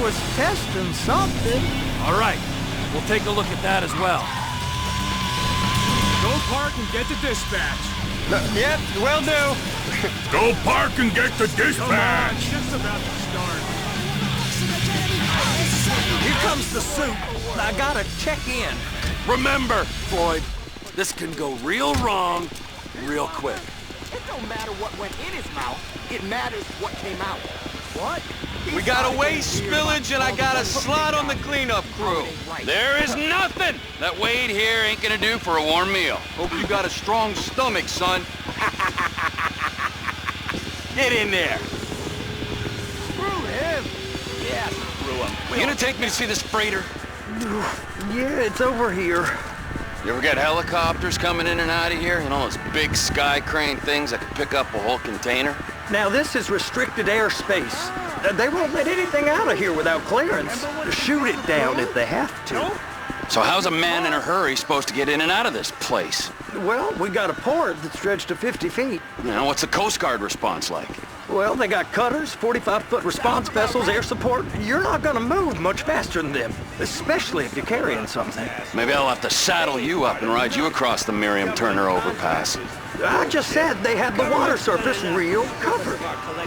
was testing something. All right, we'll take a look at that as well. Go park and get the dispatch. Yep, will do. Go park and get the Come on, dispatch! it's just about to start. Here comes the soup. I gotta check in. Remember, Floyd, this can go real wrong real quick. It don't matter what went in his mouth. It matters what came out. What? We got a waste spillage and I got a slot on the cleanup crew. There is nothing that Wade here ain't gonna do for a warm meal. Hope you got a strong stomach, son. Get in there. Screw him. Yeah, screw him. You gonna take me to see this freighter? Yeah, it's over here. You ever get helicopters coming in and out of here? You know, those big sky crane things that can pick up a whole container? Now, this is restricted airspace. They won't let anything out of here without clearance. Shoot it down if they have to. So how's a man in a hurry supposed to get in and out of this place? Well, we got a port that's stretched to 50 feet. You know, what's the Coast Guard response like? Well, they got cutters, 45-foot response vessels, air support. You're not gonna move much faster than them, especially if you're carrying something. Maybe I'll have to saddle you up and ride you across the Miriam Turner overpass. I just said they had the water surface real covered.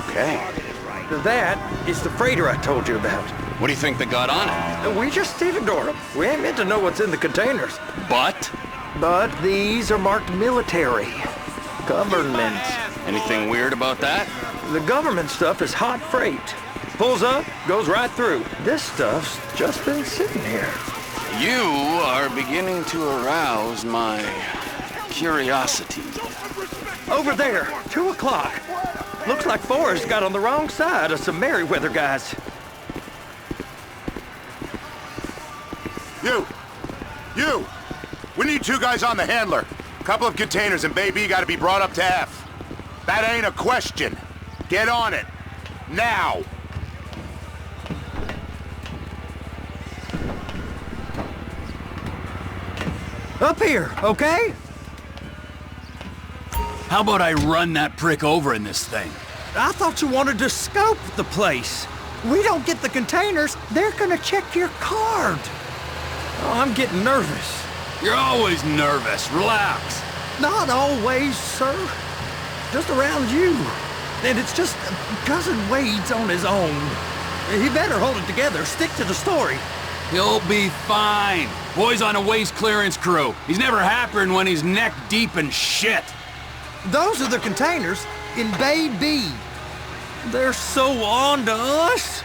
Okay. That is the freighter I told you about. What do you think they got on it? We just stevedore them. We ain't meant to know what's in the containers. But? But these are marked military. Government. Anything weird about that? The government stuff is hot freight. Pulls up, goes right through. This stuff's just been sitting here. You are beginning to arouse my curiosity. Over there, 2 o'clock. Looks like Forrest got on the wrong side of some Merryweather guys. You! We need 2 guys on the handler. Couple of containers and Bay B gotta be brought up to F. That ain't a question. Get on it. Now! Up here, okay? How about I run that prick over in this thing? I thought you wanted to scope the place. We don't get the containers, they're gonna check your card. Oh, I'm getting nervous. You're always nervous. Relax. Not always, sir. Just around you. And it's just Cousin Wade's on his own. He better hold it together, stick to the story. He'll be fine. Boy's on a waste clearance crew. He's never happier than when he's neck deep in shit. Those are the containers in Bay B. They're so on to us.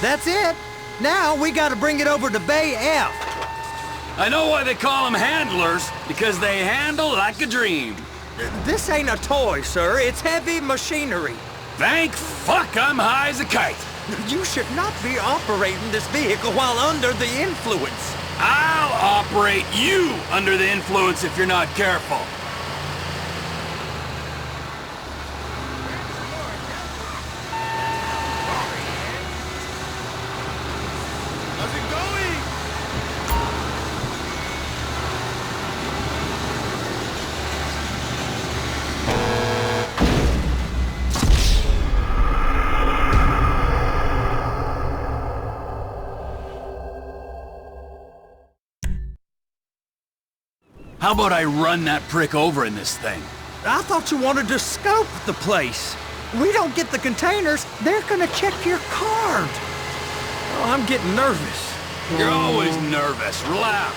That's it. Now we gotta bring it over to Bay F. I know why they call them handlers, because they handle like a dream. This ain't a toy, sir. It's heavy machinery. Thank fuck I'm high as a kite. You should not be operating this vehicle while under the influence. I'll operate you under the influence if you're not careful. How's it going? How about I run that prick over in this thing? I thought you wanted to scope the place. We don't get the containers, they're gonna check your card. Oh, I'm getting nervous. You're always nervous. Relax.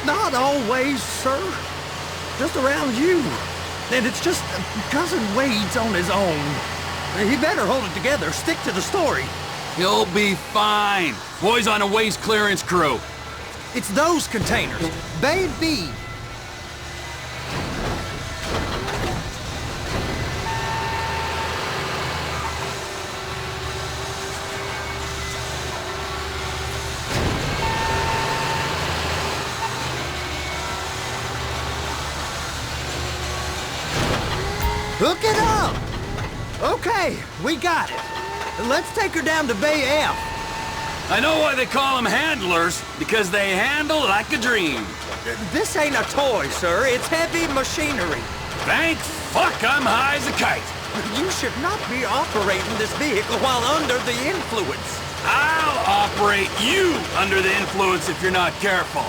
Not always, sir. Just around you. And it's just Cousin Wade's on his own. He better hold it together, stick to the story. He'll be fine. Boy's on a waste clearance crew. It's those containers. Bay B. Hook it up! Okay, we got it. Let's take her down to Bay F. I know why they call them handlers, because they handle like a dream. This ain't a toy, sir. It's heavy machinery. Thank fuck I'm high as a kite. You should not be operating this vehicle while under the influence. I'll operate you under the influence if you're not careful.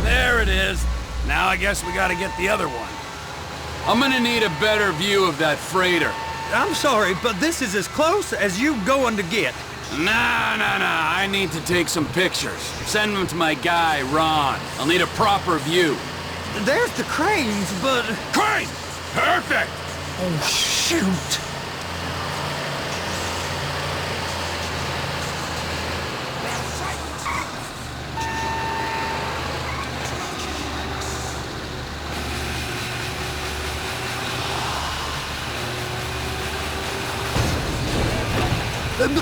There it is. Now I guess we gotta get the other one. I'm gonna need a better view of that freighter. I'm sorry, but this is as close as you going to get. Nah. I need to take some pictures. Send them to my guy, Ron. I'll need a proper view. There's the cranes, but... Crane! Perfect! Oh, shoot!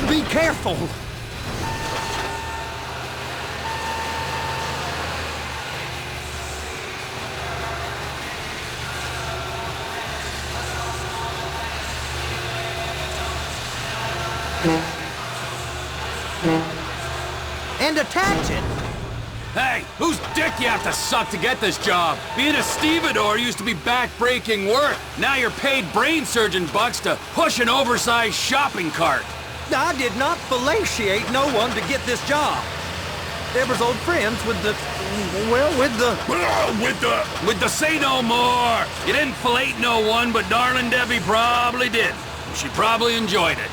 Be careful! And attach it! Hey, whose dick you have to suck to get this job? Being a stevedore used to be back-breaking work. Now you're paid brain surgeon bucks to push an oversized shopping cart. I did not fellatiate no one to get this job. Deborah's old friends with the... well, with the say no more. You didn't fillet no one, but darling Debbie probably did. She probably enjoyed it.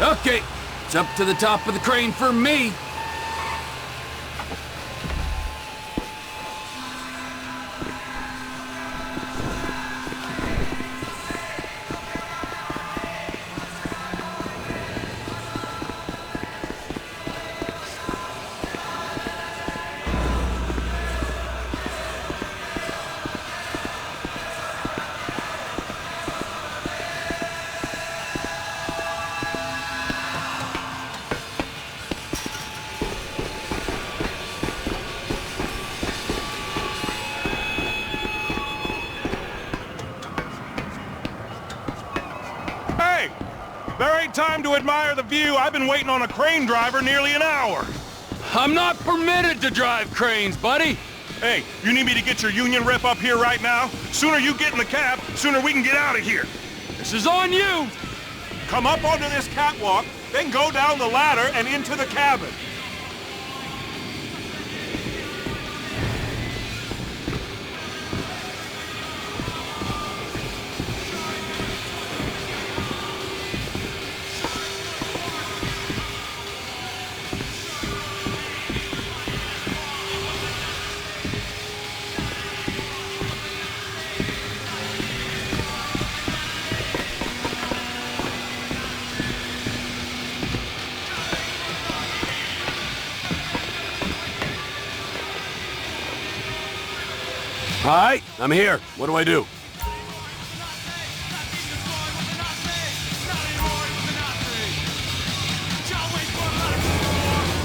Okay, it's up to the top of the crane for me. There ain't time to admire the view. I've been waiting on a crane driver nearly an hour. I'm not permitted to drive cranes, buddy. Hey, you need me to get your union rep up here right now? Sooner you get in the cab, sooner we can get out of here. This is on you. Come up onto this catwalk, then go down the ladder and into the cabin. Hi, I'm here. What do I do?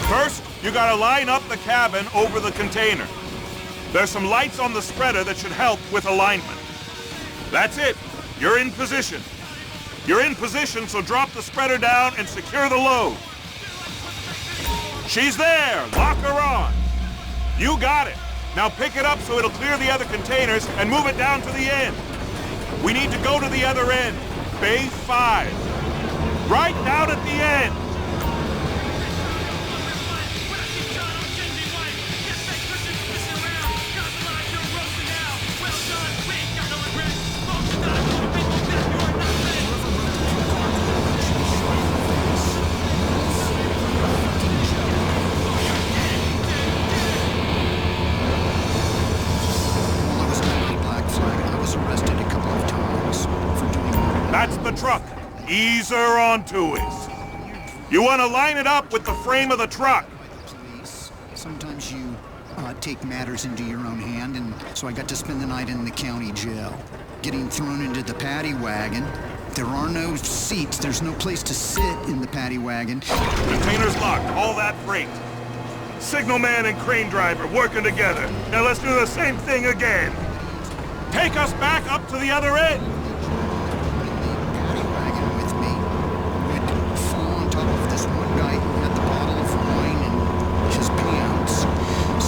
First, you gotta line up the cabin over the container. There's some lights on the spreader that should help with alignment. That's it. You're in position. You're in position, so drop the spreader down and secure the load. She's there. Lock her on. You got it. Now pick it up so it'll clear the other containers and move it down to the end. We need to go to the other end. Bay 5. Right down at the end. That's the truck. Ease her onto it. You want to line it up with the frame of the truck. Police. Sometimes you take matters into your own hand, and so I got to spend the night in the county jail. Getting thrown into the paddy wagon. There are no seats. There's no place to sit in the paddy wagon. Container's locked. All that freight. Signalman and crane driver working together. Now let's do the same thing again. Take us back up to the other end. Paddy wagon with me. We'd fall on top of this one guy who had the bottle of wine and his pants.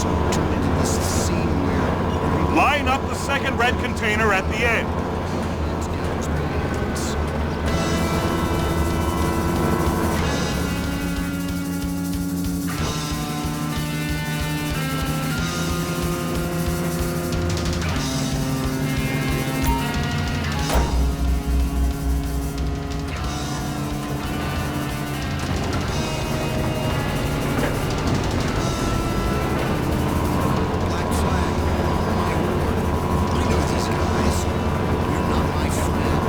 So it turned into this scene where everybody Line up the second red container at the end. hands down his pants. Black flag. My word. I know these guys. You're not my friend.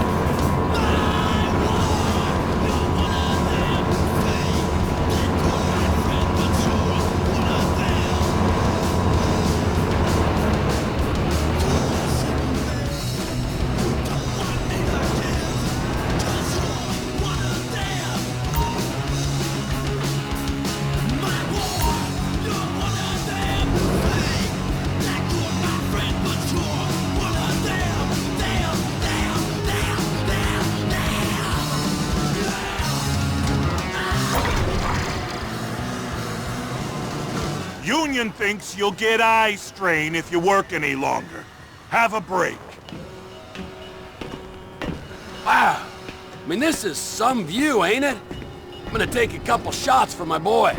Union thinks you'll get eye strain if you work any longer. Have a break. Wow. I mean, this is some view, ain't it? I'm gonna take a couple shots for my boy.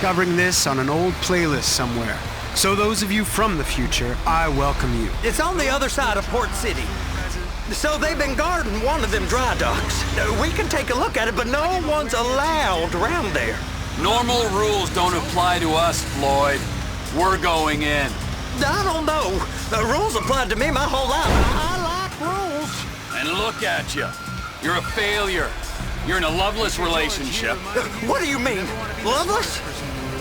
discovering this on an old playlist somewhere. So those of you from the future, I welcome you. It's on the other side of Port City. So they've been guarding one of them dry docks. We can take a look at it, but no one's allowed around there. Normal rules don't apply to us, Floyd. We're going in. I don't know. The rules applied to me my whole life. I like rules. And look at you. You're a failure. You're in a loveless relationship. What do you mean? Loveless?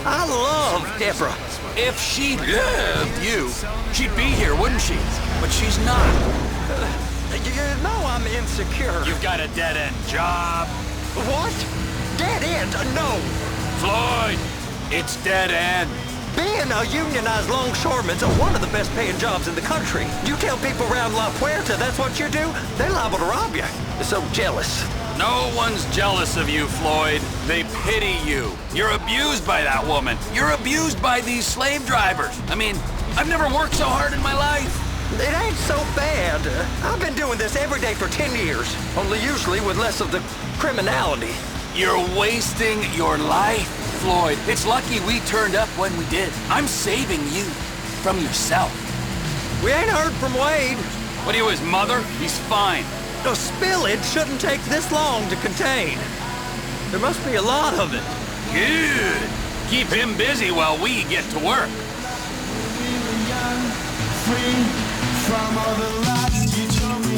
I love Deborah. If she loved you, she'd be here, wouldn't she? But she's not. You know I'm insecure. You've got a dead-end job. What? Dead end? No. Floyd, it's dead end. Being a unionized longshoreman's one of the best paying jobs in the country. You tell people around La Puerta that's what you do, they're liable to rob you. They're so jealous. No one's jealous of you, Floyd. They pity you. You're abused by that woman. You're abused by these slave drivers. I mean, I've never worked so hard in my life. It ain't so bad. I've been doing this every day for 10 years, only usually with less of the criminality. You're wasting your life, Floyd. It's lucky we turned up when we did. I'm saving you from yourself. We ain't heard from Wade. What are you, his mother? He's fine. The spillage shouldn't take this long to contain. There must be a lot of it. Good. Keep him busy while we get to work. From all the lies you told me.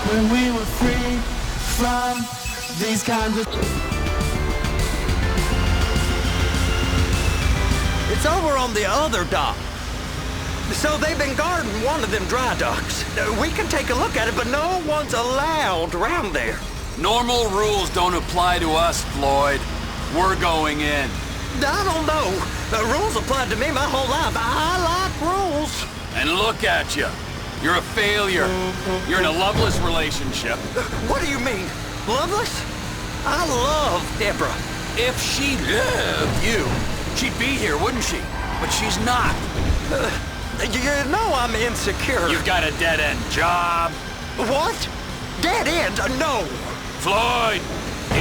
When we were free from these kinds of... It's over on the other dock. So they've been guarding one of them dry docks. We can take a look at it, but no one's allowed around there. Normal rules don't apply to us, Floyd. We're going in. I don't know. The rules applied to me my whole life. I like rules. And look at you. You're a failure. You're in a loveless relationship. What do you mean? Loveless? I love Deborah. If she loved you, she'd be here, wouldn't she? But she's not. You know I'm insecure. You've got a dead-end job. What? Dead end? No. Floyd,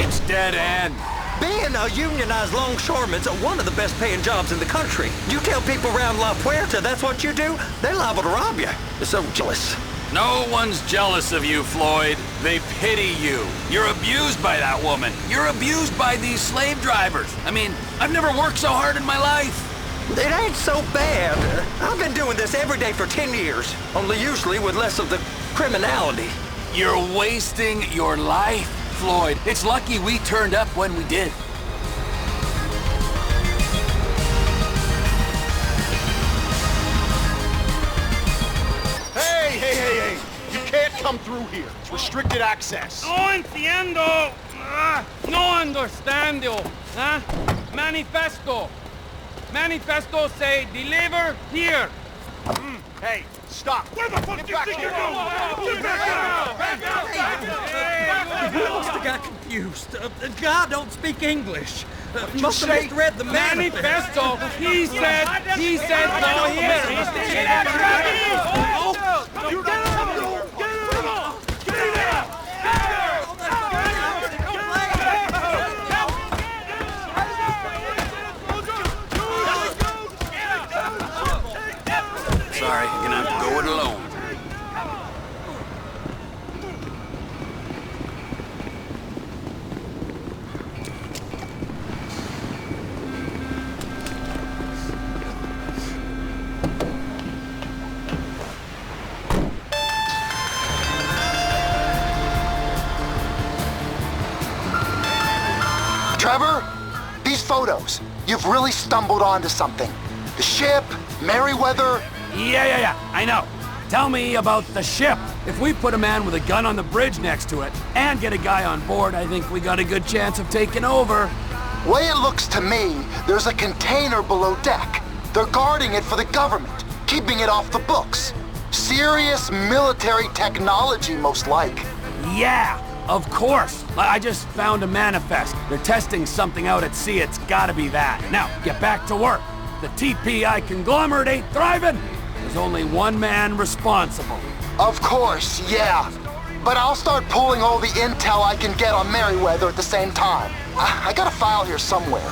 it's dead end. Being a unionized longshoreman's one of the best paying jobs in the country. You tell people around La Puerta that's what you do, they're liable to rob you. They're so jealous. No one's jealous of you, Floyd. They pity you. You're abused by that woman. You're abused by these slave drivers. I mean, I've never worked so hard in my life. It ain't so bad. I've been doing this every day for 10 years, only usually with less of the criminality. You're wasting your life, Floyd. It's lucky we turned up when we did. Hey! You can't come through here. It's restricted access. No entiendo. No understando. Manifesto. Manifesto say deliver here. Hey, stop. Where the fuck do you think you're going? He must have got confused. The guy don't speak English. Must have say? misread the Manifesto. He said no here. You get Trevor, these photos, you've really stumbled onto something. The ship, Merryweather. Yeah, I know. Tell me about the ship. If we put a man with a gun on the bridge next to it and get a guy on board, I think we got a good chance of taking over. Way it looks to me, there's a container below deck. They're guarding it for the government, keeping it off the books. Serious military technology, most like. Yeah, of course. I just found a manifest. They're testing something out at sea. It's gotta be that. Now, get back to work. The TPI conglomerate ain't thriving. There's only one man responsible. Of course, yeah. But I'll start pulling all the intel I can get on Merryweather at the same time. I got a file here somewhere.